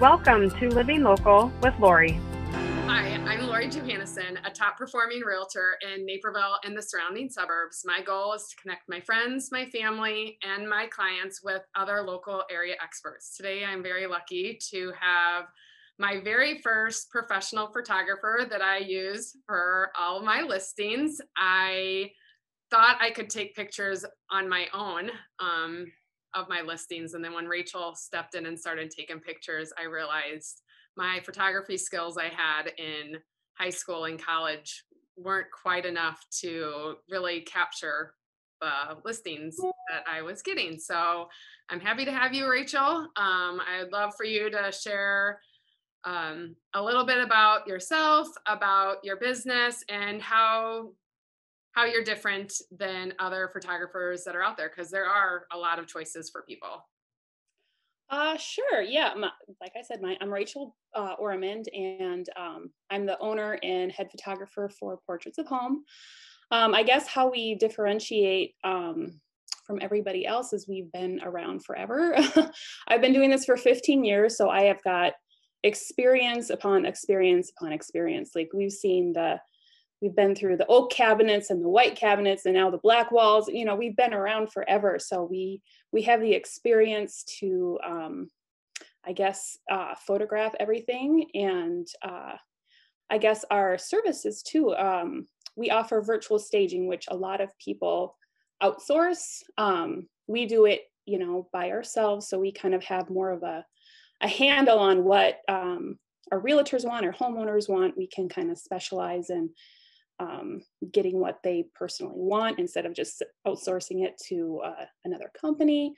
Welcome to Living Local with Lori. Hi, I'm Lori Johanneson, a top performing realtor in Naperville and the surrounding suburbs. My goal is to connect my friends, my family, and my clients with other local area experts. Today, I'm very lucky to have my very first professional photographer that I use for all of my listings. I thought I could take pictures on my own of my listings. And then when Rachel stepped in and started taking pictures, I realized my photography skills I had in high school and college weren't quite enough to really capture the listings that I was getting. So I'm happy to have you, Rachel. I'd love for you to share a little bit about yourself, about your business, and how you're different than other photographers that are out there, because there are a lot of choices for people. Sure. Yeah. Like I said, I'm Rachael Ormond, and I'm the owner and head photographer for Portraits of Home. I guess how we differentiate from everybody else is we've been around forever. I've been doing this for 15 years, so I have got experience upon experience upon experience. Like we've been through the oak cabinets and the white cabinets and now the black walls. You know, we've been around forever. So we have the experience to, photograph everything. And I guess our services too. We offer virtual staging, which a lot of people outsource. We do it, by ourselves. So we kind of have more of a handle on what our realtors want, our homeowners want. We can kind of specialize in getting what they personally want instead of just outsourcing it to another company.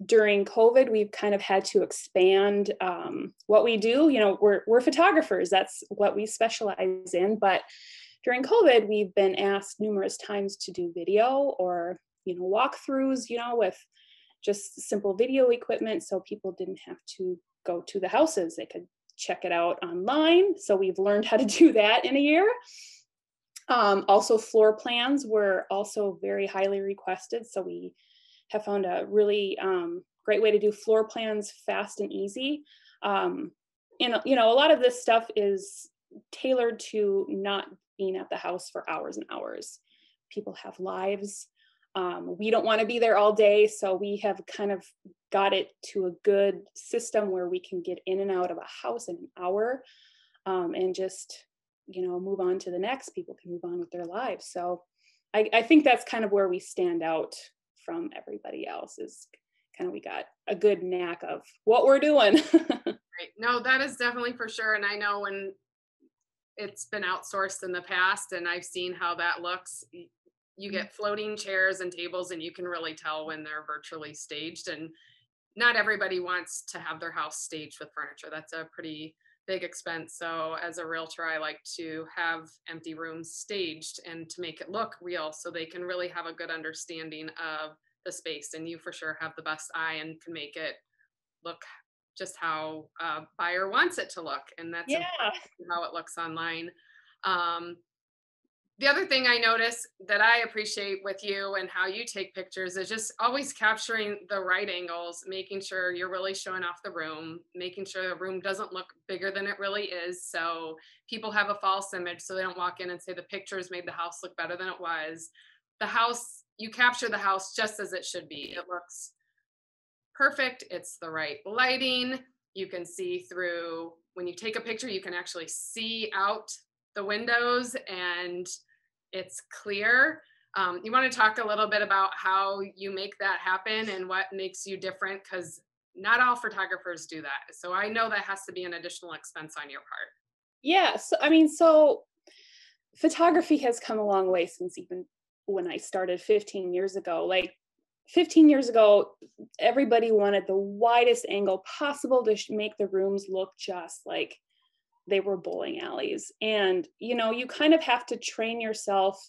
During COVID, we've kind of had to expand what we do. We're photographers. That's what we specialize in. But during COVID, we've been asked numerous times to do video or, walkthroughs, with just simple video equipment. So people didn't have to go to the houses. They could check it out online. So we've learned how to do that in a year. Also, floor plans were also very highly requested. So we have found a really great way to do floor plans fast and easy. And, a lot of this stuff is tailored to not being at the house for hours and hours. People have lives. We don't want to be there all day. So we have kind of got it to a good system where we can get in and out of a house in an hour and just, move on to the next. People can move on with their lives. So I think that's kind of where we stand out from everybody else, is kind of we got a good knack of what we're doing. Right. No, that is definitely for sure. And I know when it's been outsourced in the past and I've seen how that looks, you get floating chairs and tables and you can really tell when they're virtually staged. And not everybody wants to have their house staged with furniture. That's a pretty big expense. So as a realtor, I like to have empty rooms staged and to make it look real so they can really have a good understanding of the space. And you for sure have the best eye and can make it look just how a buyer wants it to look. And that's how it looks online. The other thing I notice that I appreciate with you and how you take pictures is just always capturing the right angles, making sure you're really showing off the room, making sure the room doesn't look bigger than it really is. So people have a false image, so they don't walk in and say the pictures made the house look better than it was. The house, you capture the house just as it should be. It looks perfect. It's the right lighting. You can see through, when you take a picture, you can actually see out the windows and it's clear. You want to talk a little bit about how you make that happen and what makes you different? Because not all photographers do that. So I know that has to be an additional expense on your part. Yeah. So photography has come a long way since even when I started 15 years ago. Like 15 years ago, everybody wanted the widest angle possible to make the rooms look just like they were bowling alleys. And, you kind of have to train yourself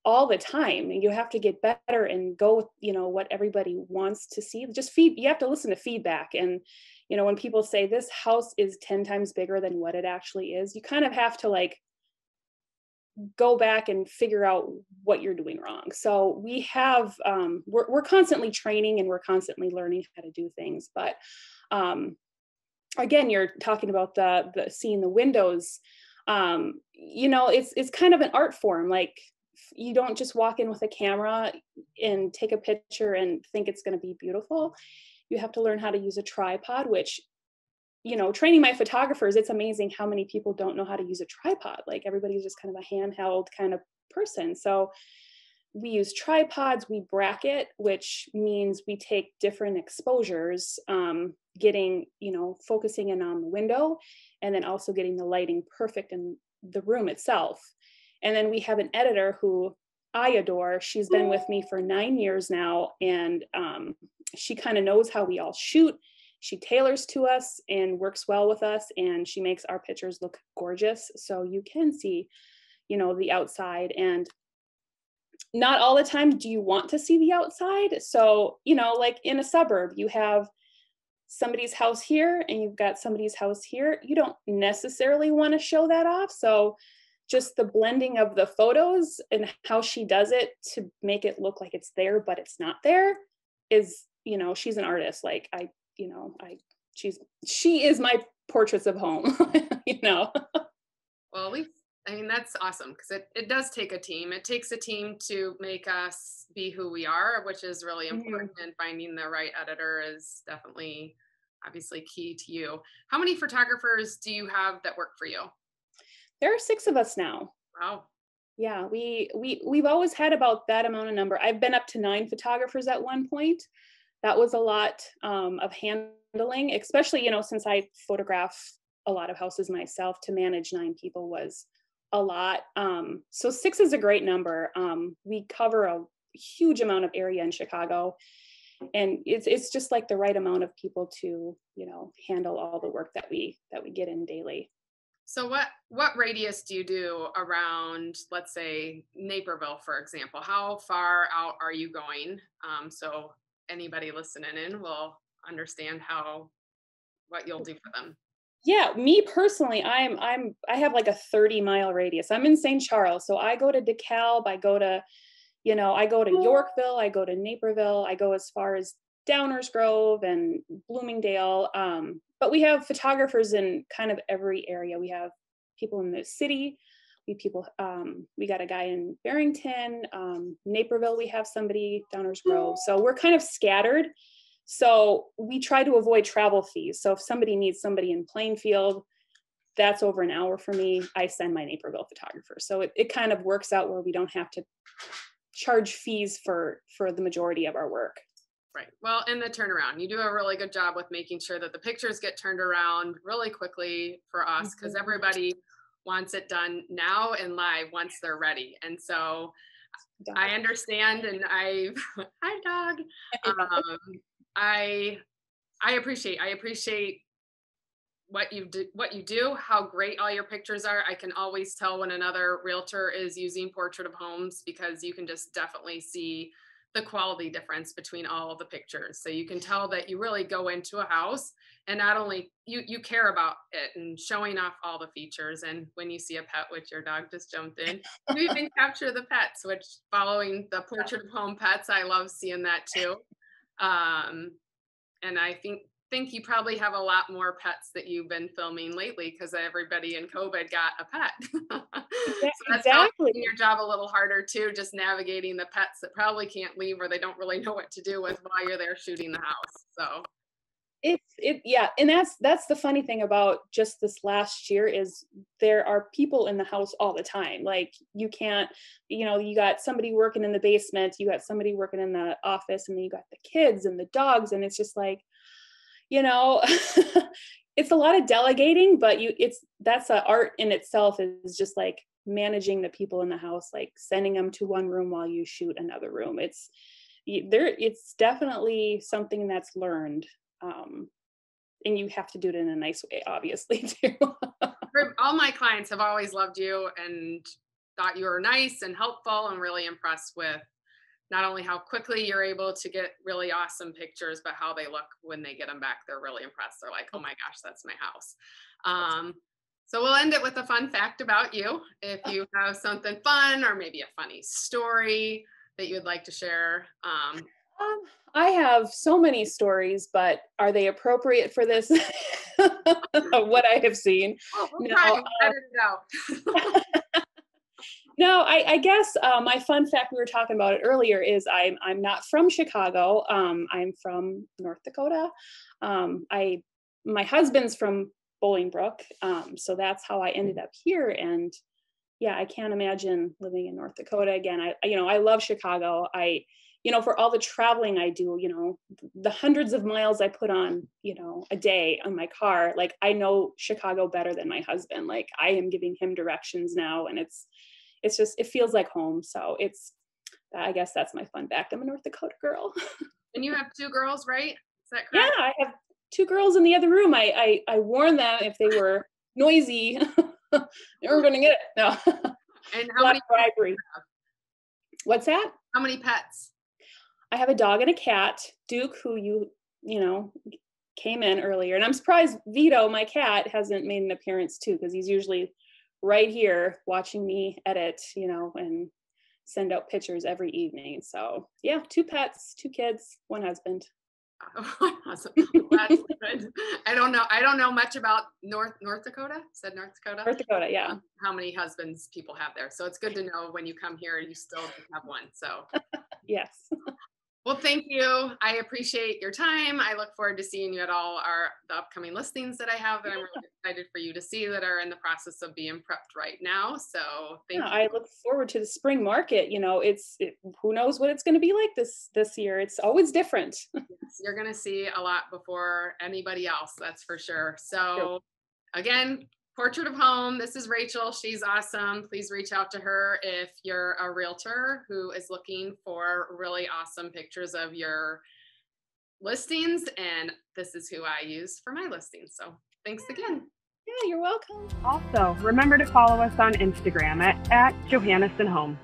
all the time. You have to get better and go with, what everybody wants to see. You have to listen to feedback. And, when people say this house is 10 times bigger than what it actually is, you kind of have to go back and figure out what you're doing wrong. So we have, we're constantly training and we're constantly learning how to do things. But again, you're talking about the seeing the windows. It's kind of an art form. Like, you don't just walk in with a camera and take a picture and think it's going to be beautiful. You have to learn how to use a tripod, which, training my photographers, it's amazing how many people don't know how to use a tripod. Like, everybody's just kind of a handheld kind of person. So we use tripods, we bracket, which means we take different exposures, focusing in on the window, and then also getting the lighting perfect in the room itself. And then we have an editor who I adore. She's been with me for 9 years now, and she kind of knows how we all shoot. She tailors to us and works well with us, and she makes our pictures look gorgeous. So you can see, the outside, and not all the time do you want to see the outside. So, like in a suburb, you have somebody's house here and you've got somebody's house here. You don't necessarily want to show that off. So just the blending of the photos and how she does it to make it look like it's there, but it's not there is, she's an artist. Like she is my portraits of home, Well, that's awesome, because it does take a team. It takes a team to make us be who we are, which is really important. And finding the right editor is definitely, obviously, key to you. How many photographers do you have that work for you? There are 6 of us now. Wow. Yeah, we've always had about that amount of number. I've been up to 9 photographers at one point. That was a lot of handling, especially, since I photograph a lot of houses myself. To manage 9 people was a lot. So 6 is a great number. We cover a huge amount of area in Chicago, and it's just like the right amount of people to, handle all the work that we get in daily. So what radius do you do around, let's say, Naperville, for example? How far out are you going? So anybody listening in will understand what you'll do for them. Yeah, me personally, I have like a 30-mile radius. I'm in St. Charles, so I go to DeKalb, I go to Yorkville, I go to Naperville, I go as far as Downers Grove and Bloomingdale. But we have photographers in kind of every area. We have people in the city. We got a guy in Barrington, Naperville. We have somebody, Downers Grove. So we're kind of scattered. So we try to avoid travel fees. So if somebody needs somebody in Plainfield, that's over an hour for me, I send my Naperville photographer. So it kind of works out where we don't have to charge fees for the majority of our work. Right. Well, and the turnaround, you do a really good job with making sure that the pictures get turned around really quickly for us, because everybody wants it done now and live once they're ready. And so I understand, and hi dog. I appreciate what you do, how great all your pictures are. I can always tell when another realtor is using Portrait of Homes, because you can just definitely see the quality difference between all of the pictures. So you can tell that you really go into a house and not only you care about it and showing off all the features. And when you see a pet, which your dog just jumped in, you even capture the pets, which, following the Portrait of Home pets, I love seeing that too. And I think you probably have a lot more pets that you've been filming lately, because everybody in COVID got a pet. So that's Exactly. making your job a little harder too, just navigating the pets that probably can't leave, or they don't really know what to do with while you're there shooting the house. So and that's the funny thing about just this last year is there are people in the house all the time. Like, you can't, you got somebody working in the basement, you got somebody working in the office, and then you got the kids and the dogs, and it's just like, it's a lot of delegating, but that's an art in itself, is just like managing the people in the house, like sending them to one room while you shoot another room. It's definitely something that's learned. And you have to do it in a nice way, obviously, too. all my clients have always loved you and thought you were nice and helpful, and really impressed with not only how quickly you're able to get really awesome pictures, but how they look when they get them back. They're really impressed. They're like, oh my gosh, that's my house. So we'll end it with a fun fact about you. If you have something fun, or maybe a funny story that you would like to share. I have so many stories, but are they appropriate for this? what I have seen. Oh, we'll try to edit it out. No, I guess my fun fact, we were talking about it earlier, is I'm not from Chicago. I'm from North Dakota. My husband's from Bolingbrook, so that's how I ended up here. And yeah, I can't imagine living in North Dakota again. I love Chicago. For all the traveling I do, the hundreds of miles I put on, a day on my car, like I know Chicago better than my husband. Like I am giving him directions now, and it's just, it feels like home. So I guess that's my fun fact. I'm a North Dakota girl. And you have 2 girls, right? Is that correct? Yeah, I have 2 girls in the other room. I warned them if they were noisy, they were going to get it. No. And how many bribery? What's that? How many pets? I have a dog and a cat, Duke, who came in earlier. And I'm surprised Vito, my cat, hasn't made an appearance too, because he's usually right here watching me edit, and send out pictures every evening. So yeah, 2 pets, 2 kids, 1 husband. Awesome. That's good. I don't know much about North Dakota. Said North Dakota? North Dakota, yeah. How many husbands people have there. So it's good to know when you come here, you still have 1. So yes. Well, thank you. I appreciate your time. I look forward to seeing you at all the upcoming listings that I have that I'm really excited for you to see, that are in the process of being prepped right now. So thank you. I look forward to the spring market. Who knows what it's going to be like this year. It's always different. Yes, you're going to see a lot before anybody else. That's for sure. So again, Portrait of Home. This is Rachel. She's awesome. Please reach out to her if you're a realtor who is looking for really awesome pictures of your listings. And this is who I use for my listings. So thanks again. Yeah, you're welcome. Also, remember to follow us on Instagram at Johanneson Home.